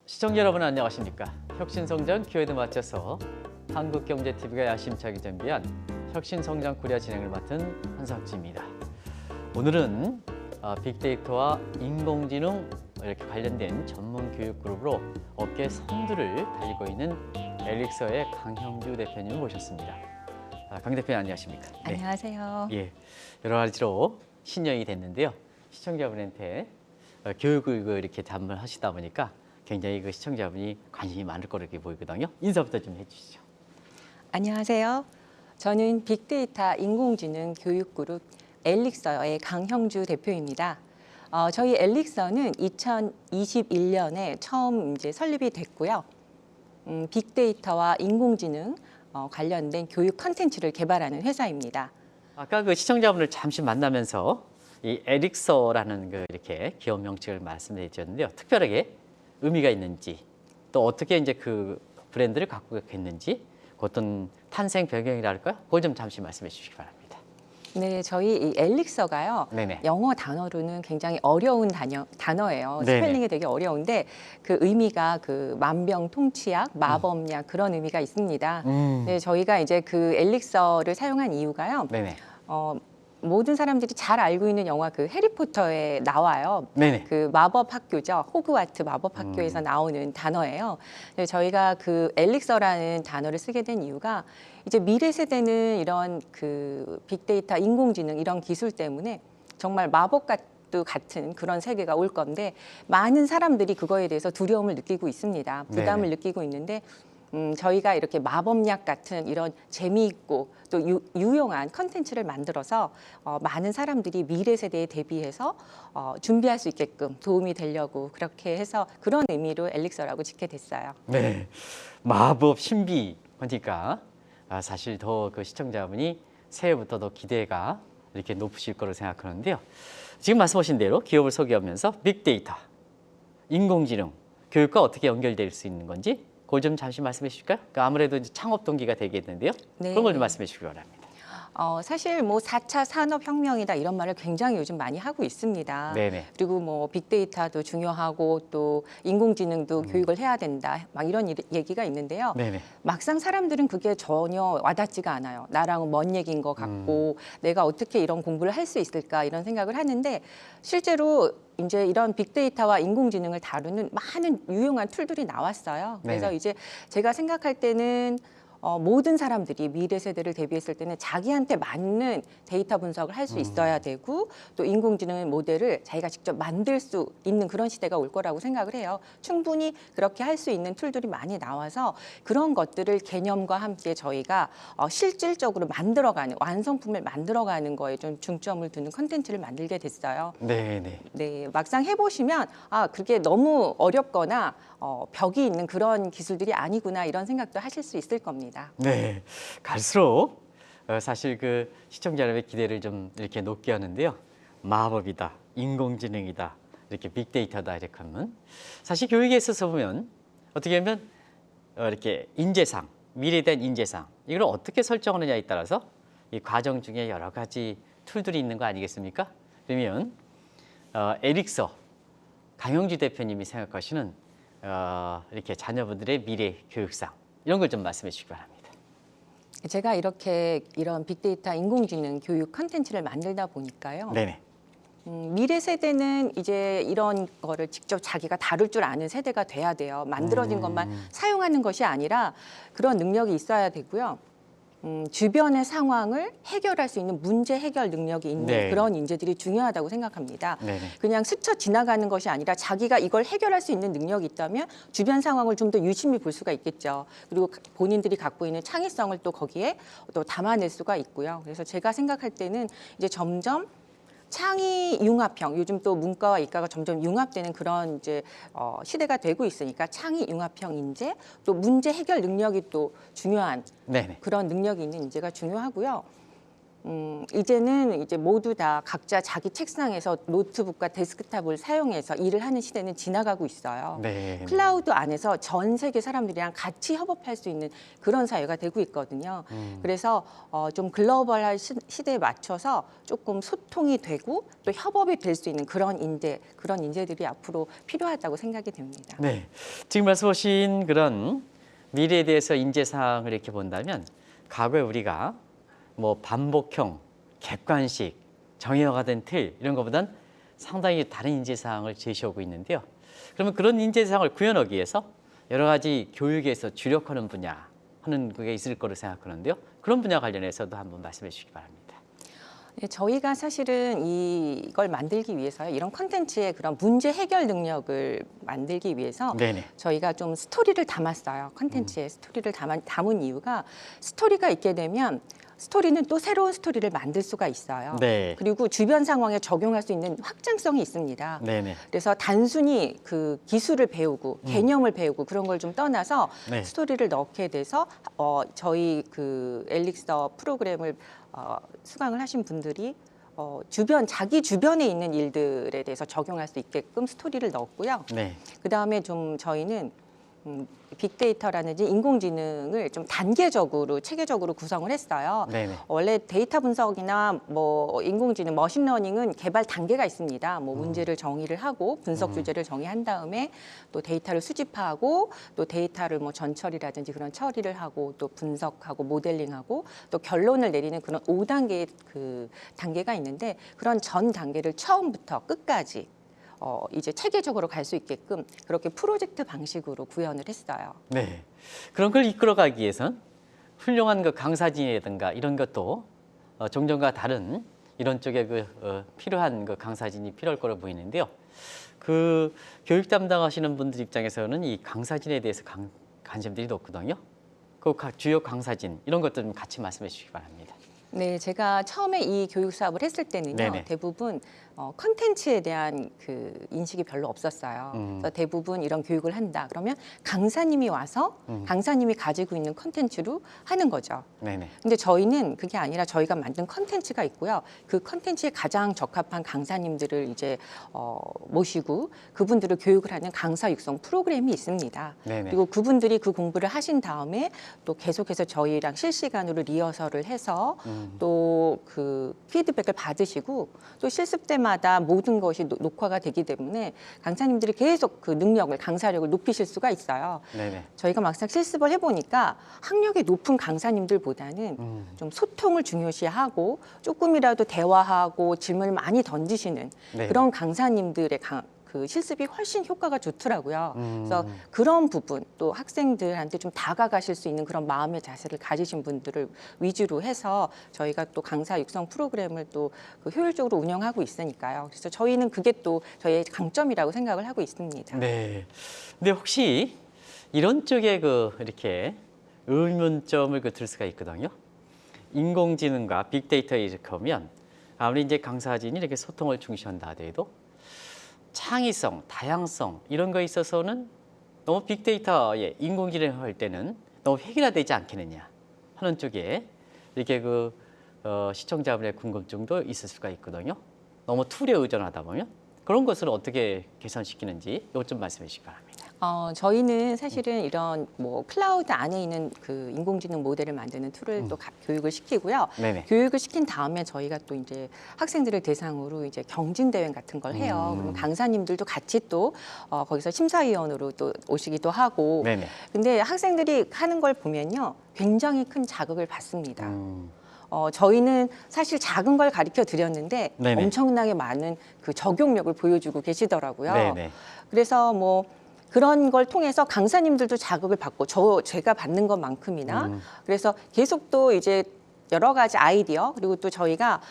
시청자 여러분 안녕하십니까? 혁신성장 키워드 맞춰서 한국경제TV가 야심차게 준비한 혁신성장 코리아 진행을 맡은 한상치입니다. 오늘은 빅데이터와 인공지능 이렇게 관련된 전문 교육 그룹으로 업계 선두를 달리고 있는 엘릭서의 강형주 대표님을 모셨습니다. 강 대표님 안녕하십니까? 네. 안녕하세요. 예, 여러 가지로 신년이 됐는데요. 시청자분한테 교육을 이렇게 담당하시다 보니까 굉장히 그 시청자분이 관심이 많을 거로 이렇게 보이거든요. 인사부터 좀 해주시죠. 안녕하세요. 저는 빅데이터 인공지능 교육그룹 엘릭서의 강형주 대표입니다. 저희 엘릭서는 2021년에 처음 설립이 됐고요. 빅데이터와 인공지능 관련된 교육 컨텐츠를 개발하는 회사입니다. 아까 그 시청자분을 잠시 만나면서 이 엘릭서라는 그 이렇게 기업 명칭을 말씀해 주셨는데요. 특별하게 의미가 있는지 또 어떻게 이제 그 브랜드를 갖고 있는지 그 어떤 탄생 배경이랄까요? 그걸 좀 잠시 말씀해 주시기 바랍니다. 네, 저희 이 엘릭서가요. 네네. 영어 단어로는 굉장히 어려운 단어예요. 네네. 스펠링이 되게 어려운데 그 의미가 그 만병통치약, 마법약 그런 의미가 있습니다. 네, 저희가 이제 그 엘릭서를 사용한 이유가요. 네네. 모든 사람들이 잘 알고 있는 영화 그 해리포터에 나와요. 네네. 그 마법 학교죠. 호그와트 마법 학교에서 나오는 단어예요. 저희가 그 엘릭서라는 단어를 쓰게 된 이유가 이제 미래 세대는 이런 그 빅데이터, 인공지능 이런 기술 때문에 정말 마법 같은 그런 세계가 올 건데 많은 사람들이 그거에 대해서 두려움을 느끼고 있습니다. 부담을 네네. 느끼고 있는데 저희가 이렇게 마법약 같은 이런 재미있고 또 유용한 컨텐츠를 만들어서 많은 사람들이 미래 세대에 대비해서 준비할 수 있게끔 도움이 되려고 그렇게 해서 그런 의미로 엘릭서라고 짓게 됐어요. 네. 마법 신비 하니까 사실 더 그 시청자분이 새해부터 더 기대가 이렇게 높으실 거로 생각하는데요. 지금 말씀하신 대로 기업을 소개하면서 빅데이터, 인공지능, 교육과 어떻게 연결될 수 있는 건지 그걸 좀 잠시 말씀해 주실까요? 그러니까 아무래도 이제 창업 동기가 되겠는데요. 네. 그런 걸 좀 말씀해 주시기 바랍니다. 사실 뭐 4차 산업혁명이다 이런 말을 굉장히 요즘 많이 하고 있습니다. 네네. 그리고 뭐 빅데이터도 중요하고 또 인공지능도 교육을 해야 된다 막 이런 얘기가 있는데요. 네네. 막상 사람들은 그게 전혀 와닿지가 않아요. 나랑은 먼 얘기인 것 같고 내가 어떻게 이런 공부를 할 수 있을까 이런 생각을 하는데 실제로 이제 이런 빅데이터와 인공지능을 다루는 많은 유용한 툴들이 나왔어요. 그래서 네네. 이제 제가 생각할 때는 모든 사람들이 미래 세대를 대비했을 때는 자기한테 맞는 데이터 분석을 할 수 있어야 되고 또 인공지능 모델을 자기가 직접 만들 수 있는 그런 시대가 올 거라고 생각을 해요. 충분히 그렇게 할 수 있는 툴들이 많이 나와서 그런 것들을 개념과 함께 저희가 실질적으로 만들어가는 완성품을 만들어가는 거에 좀 중점을 두는 컨텐츠를 만들게 됐어요. 네네. 네, 막상 해보시면 그게 너무 어렵거나 벽이 있는 그런 기술들이 아니구나 이런 생각도 하실 수 있을 겁니다. 네. 갈수록 사실 그 시청자 여러분의 기대를 좀 이렇게 높게 하는데요. 마법이다, 인공지능이다, 이렇게 빅데이터다 이렇게 하면 사실 교육에 있어서 보면 어떻게 보면 이렇게 인재상, 미래에 대한 인재상 이걸 어떻게 설정하느냐에 따라서 이 과정 중에 여러 가지 툴들이 있는 거 아니겠습니까? 그러면 엘릭서 강형주 대표님이 생각하시는 이렇게 자녀분들의 미래 교육상 이런 걸 좀 말씀해 주시기 바랍니다. 제가 이런 빅데이터 인공지능 교육 컨텐츠를 만들다 보니까요. 네네. 미래 세대는 이제 이런 거를 직접 자기가 다룰 줄 아는 세대가 돼야 돼요. 만들어진 것만 사용하는 것이 아니라 그런 능력이 있어야 되고요. 주변의 상황을 해결할 수 있는 문제 해결 능력이 있는 네. 그런 인재들이 중요하다고 생각합니다. 네네. 그냥 스쳐 지나가는 것이 아니라 자기가 이걸 해결할 수 있는 능력이 있다면 주변 상황을 좀 더 유심히 볼 수가 있겠죠. 그리고 본인들이 갖고 있는 창의성을 또 거기에 또 담아낼 수가 있고요. 그래서 제가 생각할 때는 이제 점점 창의 융합형, 요즘 또 문과와 이과가 점점 융합되는 그런 이제 시대가 되고 있으니까 창의 융합형 인재, 또 문제 해결 능력이 또 중요한 네네. 그런 능력이 있는 인재가 중요하고요. 이제는 이제 모두 다 각자 자기 책상에서 노트북과 데스크탑을 사용해서 일을 하는 시대는 지나가고 있어요. 네. 클라우드 안에서 전 세계 사람들이랑 같이 협업할 수 있는 그런 사회가 되고 있거든요. 그래서 좀 글로벌한 시대에 맞춰서 조금 소통이 되고 또 협업이 될 수 있는 그런 인재들이 앞으로 필요하다고 생각이 됩니다. 네. 지금 말씀하신 그런 미래에 대해서 인재 사항을 이렇게 본다면 과거에 우리가 뭐 반복형, 객관식, 정형화된 틀 이런 것보단 상당히 다른 인재 사항을 제시하고 있는데요. 그러면 그런 인재 사항을 구현하기 위해서 여러 가지 교육에서 주력하는 분야 하는 그게 있을 거로 생각하는데요. 그런 분야 관련해서도 한번 말씀해 주시기 바랍니다. 네, 저희가 사실은 이걸 만들기 위해서요. 이런 콘텐츠의 그런 문제 해결 능력을 만들기 위해서 네네. 저희가 좀 스토리를 담았어요. 콘텐츠에 스토리를 담은 이유가 스토리가 있게 되면 스토리는 또 새로운 스토리를 만들 수가 있어요. 네. 그리고 주변 상황에 적용할 수 있는 확장성이 있습니다. 네네. 그래서 단순히 그 기술을 배우고 개념을 배우고 그런 걸 좀 떠나서 네. 스토리를 넣게 돼서 저희 그 엘릭서 프로그램을 수강을 하신 분들이 자기 주변에 있는 일들에 대해서 적용할 수 있게끔 스토리를 넣었고요. 네. 그 다음에 좀 저희는 빅데이터라든지 인공지능을 좀 단계적으로 체계적으로 구성을 했어요. 네네. 원래 데이터 분석이나 뭐 인공지능, 머신러닝은 개발 단계가 있습니다. 뭐 문제를 정의를 하고 분석 주제를 정의한 다음에 또 데이터를 수집하고 또 데이터를 뭐 전처리라든지 그런 처리를 하고 또 분석하고 모델링하고 또 결론을 내리는 그런 5단계의 그 단계가 있는데 그런 전 단계를 처음부터 끝까지 이제 체계적으로 갈 수 있게끔 그렇게 프로젝트 방식으로 구현을 했어요. 네. 그런 걸 이끌어가기 위해선 훌륭한 그 강사진이라든가 이런 것도 종전과 다른 이런 쪽에 필요한 그 강사진이 필요할 거로 보이는데요. 그 교육 담당하시는 분들 입장에서는 이 강사진에 대해서 관심들이 높거든요. 그 주요 강사진 이런 것도 좀 같이 말씀해 주시기 바랍니다. 네, 제가 처음에 이 교육 사업을 했을 때는요, 네네. 대부분 컨텐츠에 대한 그 인식이 별로 없었어요. 그래서 대부분 이런 교육을 한다. 그러면 강사님이 와서 강사님이 가지고 있는 컨텐츠로 하는 거죠. 네네. 근데 저희는 그게 아니라 저희가 만든 컨텐츠가 있고요. 그 컨텐츠에 가장 적합한 강사님들을 이제 모시고 그분들을 교육을 하는 강사 육성 프로그램이 있습니다. 네네. 그리고 그분들이 그 공부를 하신 다음에 또 계속해서 저희랑 실시간으로 리허설을 해서 또 그 피드백을 받으시고 또 실습 때마다 모든 것이 녹화가 되기 때문에 강사님들이 계속 그 능력을 강사력을 높이실 수가 있어요. 네네. 저희가 막상 실습을 해보니까 학력이 높은 강사님들보다는 좀 소통을 중요시하고 조금이라도 대화하고 질문을 많이 던지시는 네네. 그런 강사님들의 그 실습이 훨씬 효과가 좋더라고요. 그래서 그런 부분 또 학생들한테 좀 다가가실 수 있는 그런 마음의 자세를 가지신 분들을 위주로 해서 저희가 또 강사 육성 프로그램을 또 그 효율적으로 운영하고 있으니까요. 그래서 저희는 그게 또 저희의 강점이라고 생각을 하고 있습니다. 네. 근데 혹시 이런 쪽에 이렇게 의문점을 들 수가 있거든요. 인공지능과 빅데이터에 이렇게 하면 아무리 이제 강사진이 이렇게 소통을 중시한다 하더라도 창의성, 다양성 이런 거에 있어서는 너무 빅데이터에 인공지능 할 때는 너무 획일화되지 않겠느냐 하는 쪽에 이렇게 시청자분의 궁금증도 있을 수가 있거든요. 너무 툴에 의존하다 보면 그런 것을 어떻게 개선시키는지 이것 좀 말씀해 주시기 바랍니다. 저희는 사실은 이런 뭐 클라우드 안에 있는 그 인공지능 모델을 만드는 툴을 또 교육을 시키고요. 네네. 교육을 시킨 다음에 저희가 또 이제 학생들을 대상으로 이제 경진 대회 같은 걸 해요. 그럼 강사님들도 같이 또 거기서 심사위원으로 또 오시기도 하고. 네네. 근데 학생들이 하는 걸 보면요, 굉장히 큰 자극을 받습니다. 저희는 사실 작은 걸 가르쳐 드렸는데 네네. 엄청나게 많은 그 적용력을 보여주고 계시더라고요. 네네. 그래서 뭐 그런 걸 통해서 강사님들도 자극을 받고 제가 받는 것만큼이나 그래서 계속 또 이제 여러 가지 아이디어 그리고 또 저희가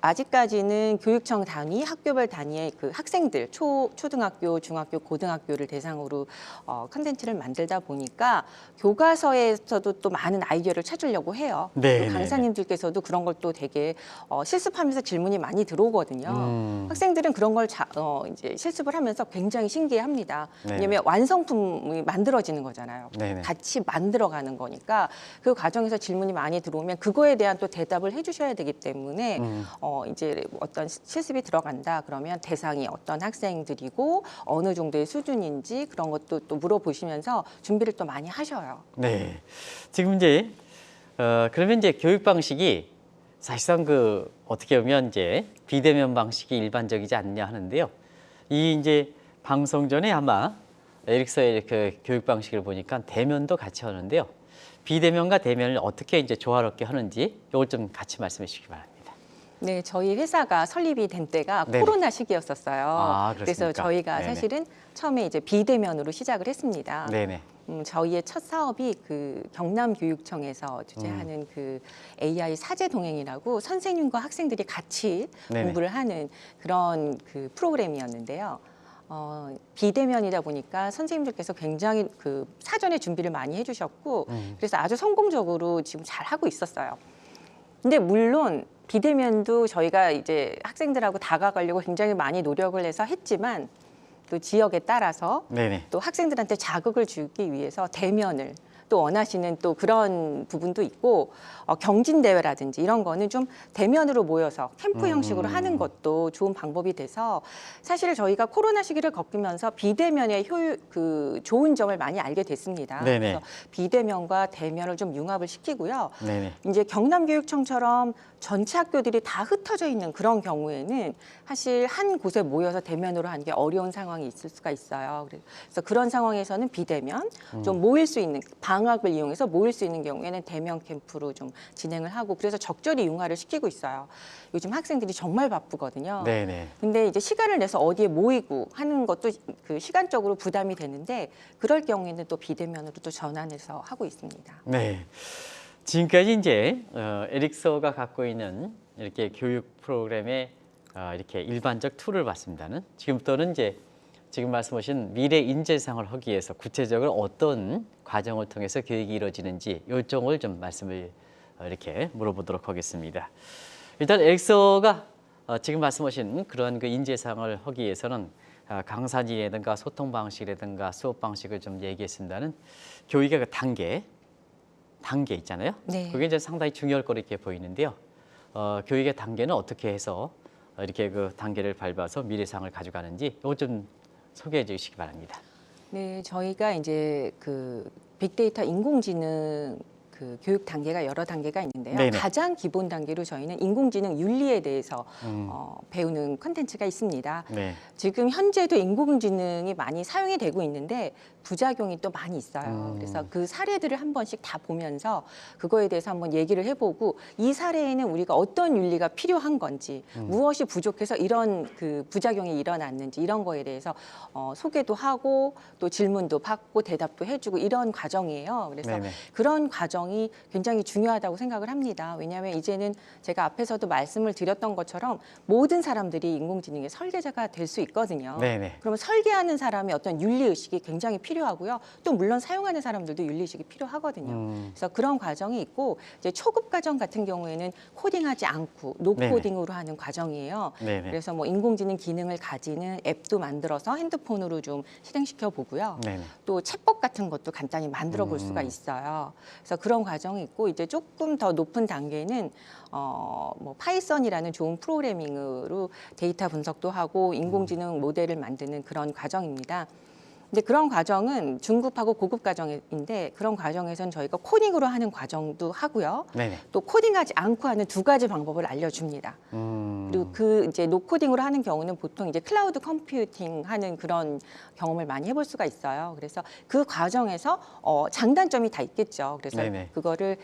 아직까지는 교육청 단위, 학교별 단위의 그 학생들, 초등학교, 중학교, 고등학교를 대상으로 컨텐츠를 만들다 보니까 교과서에서도 또 많은 아이디어를 찾으려고 해요. 네, 또 강사님들께서도 그런 걸 또 되게 실습하면서 질문이 많이 들어오거든요. 학생들은 그런 걸 이제 실습을 하면서 굉장히 신기해합니다. 네네. 왜냐하면 완성품이 만들어지는 거잖아요. 네네. 같이 만들어가는 거니까 그 과정에서 질문이 많이 들어오면 그거에 대한 또 대답을 해주셔야 되기 때문에 이제 어떤 실습이 들어간다 그러면 대상이 어떤 학생들이고 어느 정도의 수준인지 그런 것도 또 물어보시면서 준비를 또 많이 하셔요. 네. 지금 이제 그러면 이제 교육 방식이 사실상 그 어떻게 보면 이제 비대면 방식이 일반적이지 않냐 하는데요. 이 이제 방송 전에 아마 에릭서의 그 교육 방식을 보니까 대면도 같이 하는데요. 비대면과 대면을 어떻게 이제 조화롭게 하는지 이걸 좀 같이 말씀해 주시기 바랍니다. 네, 저희 회사가 설립이 된 때가 네네. 코로나 시기였었어요. 아, 그래서 그렇습니까? 저희가 네네. 사실은 처음에 이제 비대면으로 시작을 했습니다. 네네. 저희의 첫 사업이 그 경남교육청에서 주최하는 그 AI 사제 동행이라고 선생님과 학생들이 같이 네네. 공부를 하는 그런 그 프로그램이었는데요. 비대면이다 보니까 선생님들께서 굉장히 그 사전에 준비를 많이 해주셨고 그래서 아주 성공적으로 지금 잘 하고 있었어요. 근데 물론 비대면도 저희가 이제 학생들하고 다가가려고 굉장히 많이 노력을 해서 했지만 또 지역에 따라서 네네. 또 학생들한테 자극을 주기 위해서 대면을 또 원하시는 또 그런 부분도 있고 경진대회라든지 이런 거는 좀 대면으로 모여서 캠프 형식으로 하는 것도 좋은 방법이 돼서 사실 저희가 코로나 시기를 겪으면서 비대면의 그 좋은 점을 많이 알게 됐습니다. 네네. 그래서 비대면과 대면을 좀 융합을 시키고요. 네네. 이제 경남교육청처럼 전체 학교들이 다 흩어져 있는 그런 경우에는 사실 한 곳에 모여서 대면으로 하는 게 어려운 상황이 있을 수가 있어요. 그래서 그런 상황에서는 비대면, 좀 모일 수 있는 방학을 이용해서 모일 수 있는 경우에는 대면 캠프로 좀 진행을 하고 그래서 적절히 융화를 시키고 있어요. 요즘 학생들이 정말 바쁘거든요. 네네. 근데 이제 시간을 내서 어디에 모이고 하는 것도 그 시간적으로 부담이 되는데 그럴 경우에는 또 비대면으로 또 전환해서 하고 있습니다. 네. 지금까지 이제 에릭서가 갖고 있는 이렇게 교육 프로그램의 이렇게 일반적 툴을 봤습니다는 지금부터는 이제 지금 말씀하신 미래 인재상을 하기 위해서 구체적으로 어떤 과정을 통해서 교육이 이루어지는지 요점을 좀 말씀을 이렇게 물어보도록 하겠습니다. 일단 에릭서가 지금 말씀하신 그런 그 인재상을 하기 위해서는 강사진이라든가 소통 방식이라든가 수업 방식을 좀 얘기했습니다는 교육의 그 단계 있잖아요. 네. 그게 이제 상당히 중요할 거로 이렇게 보이는데요. 교육의 단계는 어떻게 해서 이렇게 그 단계를 밟아서 미래상을 가져가는지 이거 좀 소개해 주시기 바랍니다. 네, 저희가 이제 그 빅데이터 인공지능 그 교육 단계가 여러 단계가 있는데요. 네네. 가장 기본 단계로 저희는 인공지능 윤리에 대해서 배우는 컨텐츠가 있습니다. 네. 지금 현재도 인공지능이 많이 사용이 되고 있는데 부작용이 또 많이 있어요. 그래서 그 사례들을 한 번씩 다 보면서 그거에 대해서 한번 얘기를 해보고 이 사례에는 우리가 어떤 윤리가 필요한 건지 무엇이 부족해서 이런 그 부작용이 일어났는지 이런 거에 대해서 소개도 하고 또 질문도 받고 대답도 해주고 이런 과정이에요. 그래서 네네. 그런 과정이 굉장히 중요하다고 생각을 합니다. 왜냐하면 이제는 제가 앞에서도 말씀을 드렸던 것처럼 모든 사람들이 인공지능의 설계자가 될 수 있거든요. 네네. 그러면 설계하는 사람의 어떤 윤리의식이 굉장히 필요하고요. 또 물론 사용하는 사람들도 윤리의식이 필요하거든요. 그래서 그런 과정이 있고 이제 초급 과정 같은 경우에는 코딩하지 않고 노코딩으로 하는 과정이에요. 네네. 그래서 뭐 인공지능 기능을 가지는 앱도 만들어서 핸드폰으로 좀 실행시켜 보고요. 네네. 또 챗봇 같은 것도 간단히 만들어 볼 수가 있어요. 그래서 그런 과정이 있고 이제 조금 더 높은 단계는 뭐 파이썬이라는 좋은 프로그래밍으로 데이터 분석도 하고 인공지능 모델을 만드는 그런 과정입니다. 근데 그런 과정은 중급하고 고급 과정인데 그런 과정에서는 저희가 코딩으로 하는 과정도 하고요. 네네. 또 코딩하지 않고 하는 두 가지 방법을 알려줍니다. 그리고 그 이제 노코딩으로 하는 경우는 보통 이제 클라우드 컴퓨팅 하는 그런 경험을 많이 해볼 수가 있어요. 그래서 그 과정에서 장단점이 다 있겠죠. 그래서 네네. 그거를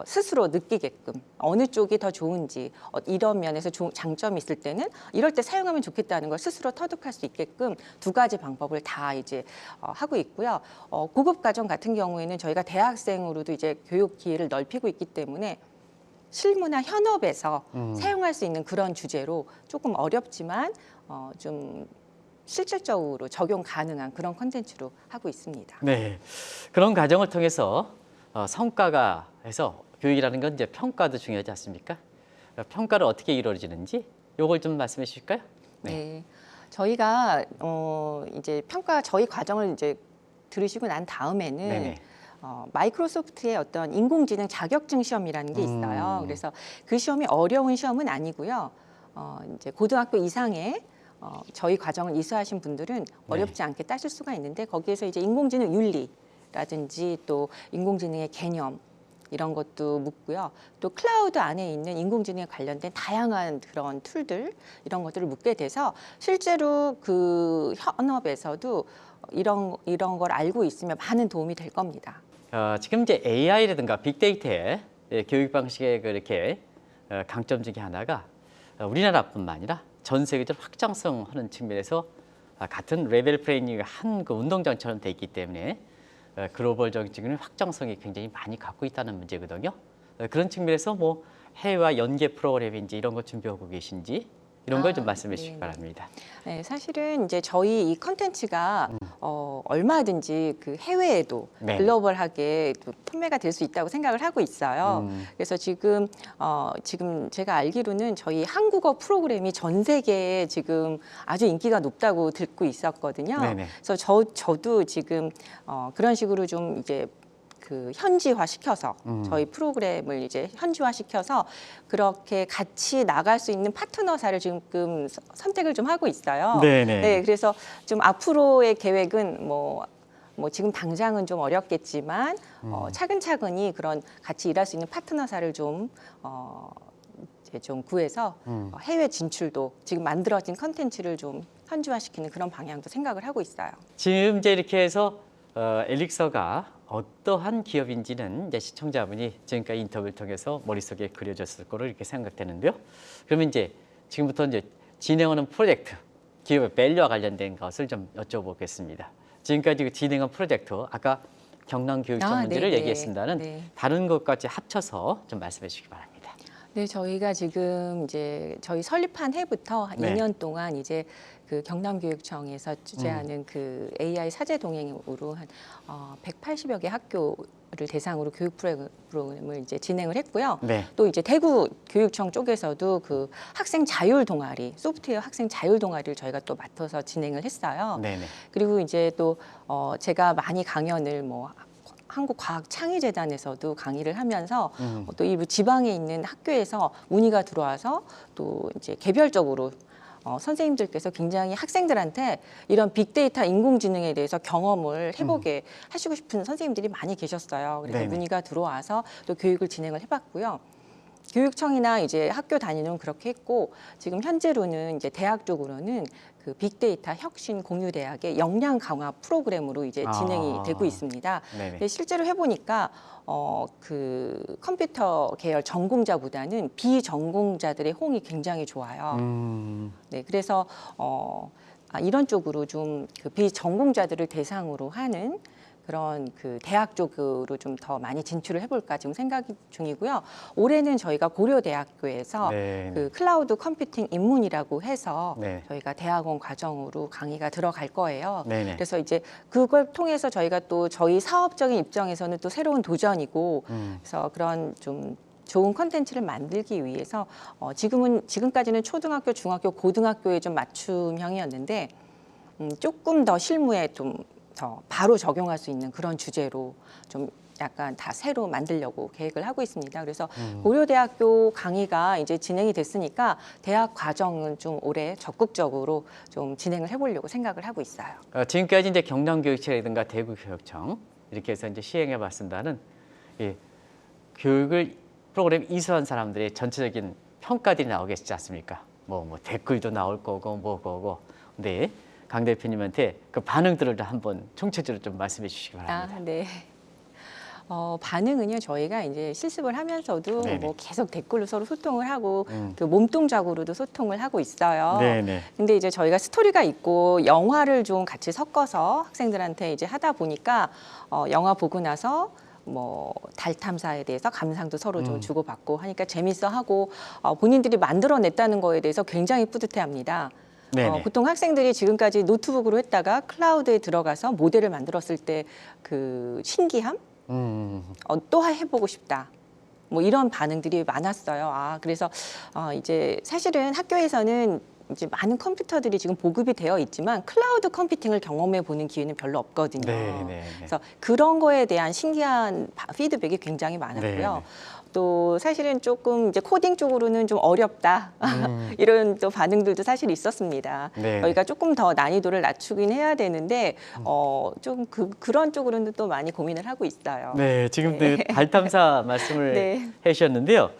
스스로 느끼게끔 어느 쪽이 더 좋은지 이런 면에서 장점이 있을 때는 이럴 때 사용하면 좋겠다는 걸 스스로 터득할 수 있게끔 두 가지 방법을 다 이제 하고 있고요. 고급 과정 같은 경우에는 저희가 대학생으로도 이제 교육 기회를 넓히고 있기 때문에 실무나 현업에서 사용할 수 있는 그런 주제로 조금 어렵지만 좀 실질적으로 적용 가능한 그런 콘텐츠로 하고 있습니다. 네. 그런 과정을 통해서 성과가 해서 교육이라는 건 이제 평가도 중요하지 않습니까? 평가를 어떻게 이루어지는지 요걸 좀 말씀해 주실까요? 네. 저희가 이제 평가 저희 과정을 이제 들으시고 난 다음에는 네네. 마이크로소프트의 어떤 인공지능 자격증 시험이라는 게 있어요. 그래서 그 시험이 어려운 시험은 아니고요. 이제 고등학교 이상의 저희 과정을 이수하신 분들은 어렵지 않게 따실 수가 있는데 거기에서 이제 인공지능 윤리라든지 또 인공지능의 개념 이런 것도 묻고요. 또 클라우드 안에 있는 인공지능에 관련된 다양한 그런 툴들 이런 것들을 묻게 돼서 실제로 그 현업에서도 이런 걸 알고 있으면 많은 도움이 될 겁니다. 지금 이제 AI라든가 빅데이터의 교육 방식의 그렇게 강점 중에 하나가 우리나라뿐만 아니라 전 세계적으로 확장성하는 측면에서 같은 레벨 플레이닝이 한 그 운동장처럼 돼 있기 때문에 글로벌적인 확장성이 굉장히 많이 갖고 있다는 문제거든요. 그런 측면에서 뭐 해외와 연계 프로그램인지 이런 거 준비하고 계신지 이런 걸 좀 말씀해 주시기 바랍니다. 네, 사실은 이제 저희 이 컨텐츠가 얼마든지 그 해외에도 네. 글로벌하게 또 판매가 될 수 있다고 생각을 하고 있어요. 그래서 지금 제가 알기로는 저희 한국어 프로그램이 전 세계에 지금 아주 인기가 높다고 듣고 있었거든요. 네네. 그래서 저도 지금 그런 식으로 좀 이제 그 현지화 시켜서 저희 프로그램을 이제 현지화 시켜서 그렇게 같이 나갈 수 있는 파트너사를 지금 선택을 좀 하고 있어요. 네네. 네, 그래서 좀 앞으로의 계획은 뭐 지금 당장은 좀 어렵겠지만 차근차근히 그런 같이 일할 수 있는 파트너사를 좀 이제 좀 구해서 해외 진출도 지금 만들어진 컨텐츠를 좀 현지화시키는 그런 방향도 생각을 하고 있어요. 지금 이제 이렇게 해서 엘릭서가 어떠한 기업인지는 이제 시청자분이 지금까지 인터뷰를 통해서 머릿속에 그려졌을 거로 이렇게 생각되는데요. 그러면 이제 지금부터 이제 진행하는 프로젝트, 기업의 밸류와 관련된 것을 좀 여쭤보겠습니다. 지금까지 그 진행한 프로젝트, 아까 경남교육전문지를 네네. 얘기했습니다는 네. 다른 것까지 합쳐서 좀 말씀해 주시기 바랍니다. 네, 저희가 지금 이제 저희 설립한 해부터 한 네. 2년 동안 이제 그 경남교육청에서 주재하는 그 AI 사제 동행으로 한 180여 개 학교를 대상으로 교육 프로그램을 이제 진행을 했고요. 네. 또 이제 대구 교육청 쪽에서도 그 학생 자율 동아리, 소프트웨어 학생 자율 동아리를 저희가 또 맡아서 진행을 했어요. 네네. 그리고 이제 또 제가 많이 강연을 뭐 한국과학창의재단에서도 강의를 하면서 또 일부 지방에 있는 학교에서 문의가 들어와서 또 이제 개별적으로 선생님들께서 굉장히 학생들한테 이런 빅데이터 인공지능에 대해서 경험을 해보게 하시고 싶은 선생님들이 많이 계셨어요. 그래서 네네. 문의가 들어와서 또 교육을 진행을 해봤고요. 교육청이나 이제 학교 단위는 그렇게 했고 지금 현재로는 이제 대학 쪽으로는 그 빅데이터 혁신 공유대학의 역량 강화 프로그램으로 이제 진행이 되고 있습니다. 네네. 근데 실제로 해보니까 그 컴퓨터 계열 전공자보다는 비전공자들의 호응이 굉장히 좋아요. 네, 그래서 이런 쪽으로 좀 그 비전공자들을 대상으로 하는 그런 그 대학 쪽으로 좀 더 많이 진출을 해볼까 지금 생각 중이고요. 올해는 저희가 고려대학교에서 네. 그 클라우드 컴퓨팅 입문이라고 해서 네. 저희가 대학원 과정으로 강의가 들어갈 거예요. 네네. 그래서 이제 그걸 통해서 저희가 또 저희 사업적인 입장에서는 또 새로운 도전이고 그래서 그런 좀 좋은 컨텐츠를 만들기 위해서 지금까지는 초등학교, 중학교, 고등학교에 좀 맞춤형이었는데 조금 더 실무에 좀 더 바로 적용할 수 있는 그런 주제로 좀 약간 다 새로 만들려고 계획을 하고 있습니다. 그래서 고려대학교 강의가 이제 진행이 됐으니까 대학 과정은 좀 올해 적극적으로 좀 진행을 해보려고 생각을 하고 있어요. 지금까지 이제 경남교육청이라든가 대구교육청 이렇게 해서 이제 시행해 봤습니다는 이 교육을 프로그램 이수한 사람들의 전체적인 평가들이 나오겠지 않습니까? 뭐 댓글도 나올 거고 뭐고. 근데 강 대표님한테 그 반응들을 한번 총체적으로 좀 말씀해 주시기 바랍니다. 네. 반응은요 저희가 이제 실습을 하면서도 네네. 뭐 계속 댓글로 서로 소통을 하고 그 몸동작으로도 소통을 하고 있어요. 네네. 근데 이제 저희가 스토리가 있고 영화를 좀 같이 섞어서 학생들한테 이제 하다 보니까 영화 보고 나서 뭐 달 탐사에 대해서 감상도 서로 좀 음. 주고받고 하니까 재밌어하고 본인들이 만들어냈다는 거에 대해서 굉장히 뿌듯해합니다. 네네. 보통 학생들이 지금까지 노트북으로 했다가 클라우드에 들어가서 모델을 만들었을 때 그 신기함, 또 해보고 싶다. 뭐 이런 반응들이 많았어요. 그래서 이제 사실은 학교에서는 이제 많은 컴퓨터들이 지금 보급이 되어 있지만 클라우드 컴퓨팅을 경험해 보는 기회는 별로 없거든요. 네네. 그래서 그런 거에 대한 신기한 피드백이 굉장히 많았고요. 네네. 또 사실은 조금 이제 코딩 쪽으로는 좀 어렵다 이런 또 반응들도 사실 있었습니다. 네네. 저희가 조금 더 난이도를 낮추긴 해야 되는데 좀 그런 쪽으로는 또 많이 고민을 하고 있어요. 네, 지금 네. 그 달 탐사 말씀을 네. 해주셨는데요.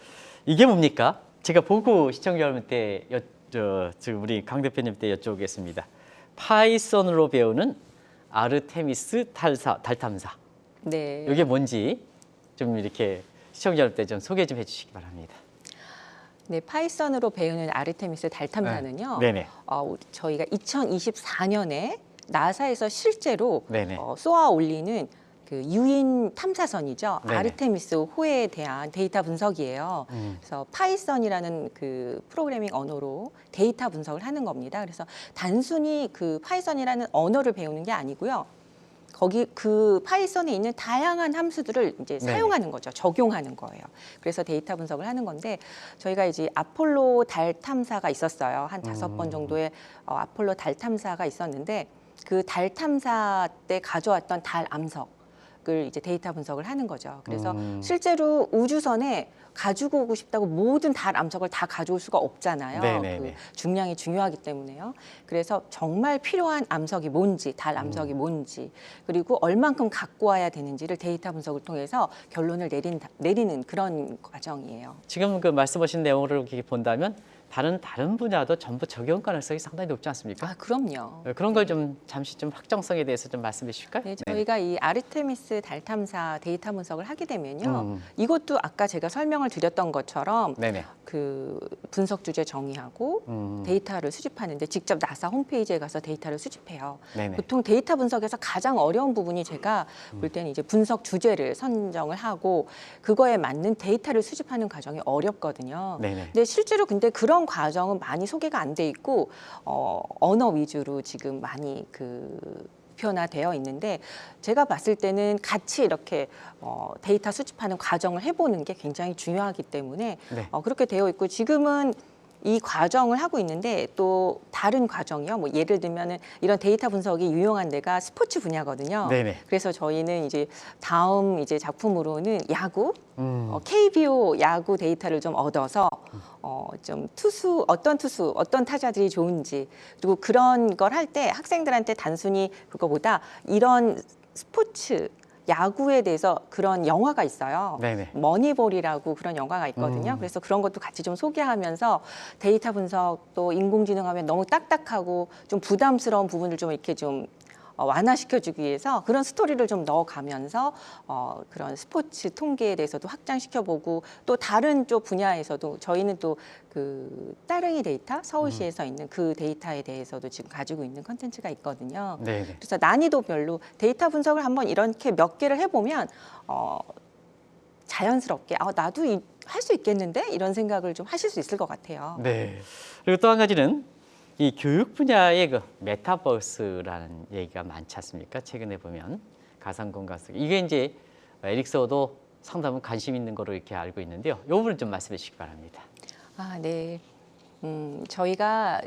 이게 뭡니까? 제가 보고 시청자 여러분께 지금 우리 강 대표님께 여쭤보겠습니다. 파이썬으로 배우는 아르테미스 달 탐사. 네. 이게 뭔지 좀 이렇게 시청자 여러분께 좀 소개 좀 해주시기 바랍니다. 네, 파이썬으로 배우는 아르테미스 달 탐사는요. 네네. 저희가 2024년에 나사에서 실제로 네네. 쏘아 올리는 그 유인 탐사선이죠. 네네. 아르테미스 호에 대한 데이터 분석이에요. 음. 그래서 파이썬이라는 그 프로그래밍 언어로 데이터 분석을 하는 겁니다. 그래서 단순히 그 파이썬이라는 언어를 배우는 게 아니고요. 거기 그 파이썬에 있는 다양한 함수들을 이제 네네. 사용하는 거죠. 적용하는 거예요. 그래서 데이터 분석을 하는 건데 저희가 이제 아폴로 달 탐사가 있었어요. 한 5번 정도의 아폴로 달 탐사가 있었는데 그 달 탐사 때 가져왔던 달 암석을 이제 데이터 분석을 하는 거죠. 그래서 실제로 우주선에 가지고 오고 싶다고 모든 달 암석을 다 가져올 수가 없잖아요. 네네네. 그 중량이 중요하기 때문에요. 그래서 정말 필요한 암석이 뭔지, 달 암석이 뭔지, 그리고 얼만큼 갖고 와야 되는지를 데이터 분석을 통해서 결론을 내리는 그런 과정이에요. 지금 그 말씀하신 내용을 이렇게 본다면 다른 분야도 전부 적용 가능성이 상당히 높지 않습니까? 그럼요. 그런 걸 좀 잠시 좀 확정성에 대해서 좀 말씀해 주실까요? 네, 저희가 이 아르테미스 달 탐사 데이터 분석을 하게 되면요. 이것도 아까 제가 설명을 드렸던 것처럼 네네. 그 분석 주제 정의하고 데이터를 수집하는데 직접 나사 홈페이지에 가서 데이터를 수집해요. 네네. 보통 데이터 분석에서 가장 어려운 부분이 제가 볼 때는 이제 분석 주제를 선정을 하고 그거에 맞는 데이터를 수집하는 과정이 어렵거든요. 네네. 근데 실제로 근데 그런 과정은 많이 소개가 안 돼 있고 언어 위주로 지금 많이 표현화되어 있는데 제가 봤을 때는 같이 이렇게 데이터 수집하는 과정을 해보는 게 굉장히 중요하기 때문에 네. 그렇게 되어 있고 지금은 이 과정을 하고 있는데 또 다른 과정이요. 뭐 예를 들면은 이런 데이터 분석이 유용한 데가 스포츠 분야거든요. 네네. 그래서 저희는 이제 다음 이제 작품으로는 야구, KBO 야구 데이터를 좀 얻어서 좀 어떤 타자들이 좋은지 그리고 그런 걸 할 때 학생들한테 단순히 그거보다 이런 스포츠 야구에 대해서 그런 영화가 있어요. 네네. 머니볼이라고 그런 영화가 있거든요. 그래서 그런 것도 같이 좀 소개하면서 데이터 분석도 인공지능 하면 너무 딱딱하고 좀 부담스러운 부분을 좀 이렇게 좀 완화시켜주기 위해서 그런 스토리를 좀 넣어가면서 그런 스포츠 통계에 대해서도 확장시켜보고 또 다른 쪽 분야에서도 저희는 또 그 따릉이 데이터 서울시에서 있는 그 데이터에 대해서도 지금 가지고 있는 컨텐츠가 있거든요. 네네. 그래서 난이도별로 데이터 분석을 한번 이렇게 몇 개를 해보면 자연스럽게 나도 할 수 있겠는데 이런 생각을 좀 하실 수 있을 것 같아요. 네. 그리고 또 한 가지는 이 교육 분야의 그 메타버스라는 얘기가 많지 않습니까? 최근에 보면 가상공간 속 이게 이제 에릭서도 상당히 관심 있는 거로 이렇게 알고 있는데요. 이 부분을 좀 말씀해 주시기 바랍니다. 네. 저희가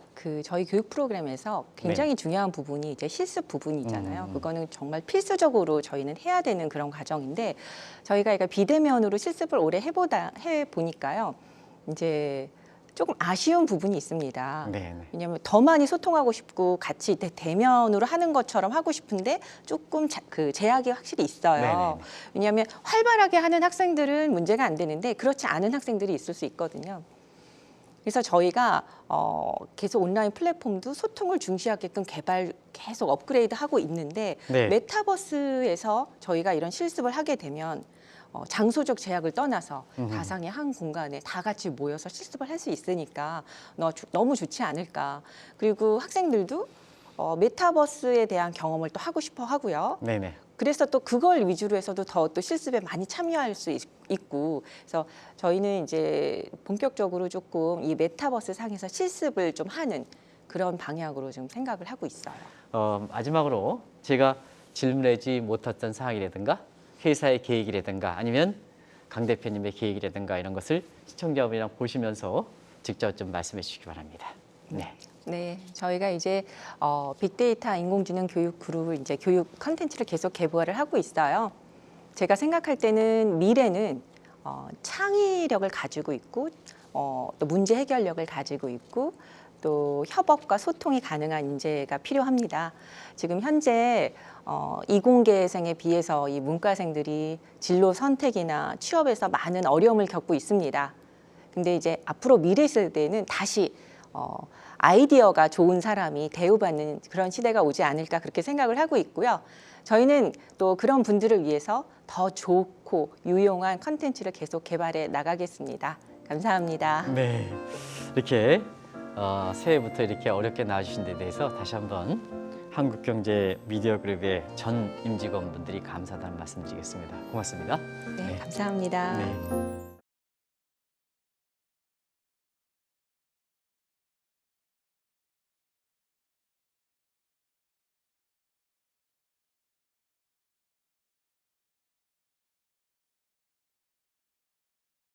저희 교육 프로그램에서 굉장히 중요한 부분이 이제 실습 부분이잖아요. 그거는 정말 필수적으로 저희는 해야 되는 그런 과정인데 저희가 그러니까 비대면으로 실습을 오래 해보니까요. 이제 조금 아쉬운 부분이 있습니다. 네네. 왜냐하면 더 많이 소통하고 싶고 같이 대면으로 하는 것처럼 하고 싶은데 조금 제약이 확실히 있어요. 네네네. 왜냐하면 활발하게 하는 학생들은 문제가 안 되는데 그렇지 않은 학생들이 있을 수 있거든요. 그래서 저희가 계속 온라인 플랫폼도 소통을 중시하게끔 계속 업그레이드하고 있는데 네. 메타버스에서 저희가 이런 실습을 하게 되면 장소적 제약을 떠나서 가상의 한 공간에 다 같이 모여서 실습을 할 수 있으니까 너무 좋지 않을까. 그리고 학생들도 메타버스에 대한 경험을 또 하고 싶어 하고요. 네네. 그래서 또 그걸 위주로 해서도 더 또 실습에 많이 참여할 수 있고, 그래서 저희는 이제 본격적으로 조금 이 메타버스 상에서 실습을 좀 하는 그런 방향으로 좀 생각을 하고 있어요. 마지막으로 제가 질문하지 못했던 사항이라든가 회사의 계획이라든가 아니면 강 대표님의 계획이라든가 이런 것을 시청자분이랑 보시면서 직접 좀 말씀해 주시기 바랍니다. 네. 네, 저희가 이제 빅데이터 인공지능 교육 그룹을 이제 교육 컨텐츠를 계속 개발을 하고 있어요. 제가 생각할 때는 미래는 창의력을 가지고 있고 또 문제 해결력을 가지고 있고 또 협업과 소통이 가능한 인재가 필요합니다. 지금 현재 이공계생에 비해서 이 문과생들이 진로 선택이나 취업에서 많은 어려움을 겪고 있습니다. 근데 이제 앞으로 미래 세대는 다시 아이디어가 좋은 사람이 대우받는 그런 시대가 오지 않을까 그렇게 생각을 하고 있고요. 저희는 또 그런 분들을 위해서 더 좋고 유용한 컨텐츠를 계속 개발해 나가겠습니다. 감사합니다. 네. 이렇게 새해부터 이렇게 어렵게 나와주신 데 대해서 다시 한번 한국경제 미디어그룹의 전 임직원분들이 감사하다는 말씀 드리겠습니다. 고맙습니다. 네, 감사합니다. 네.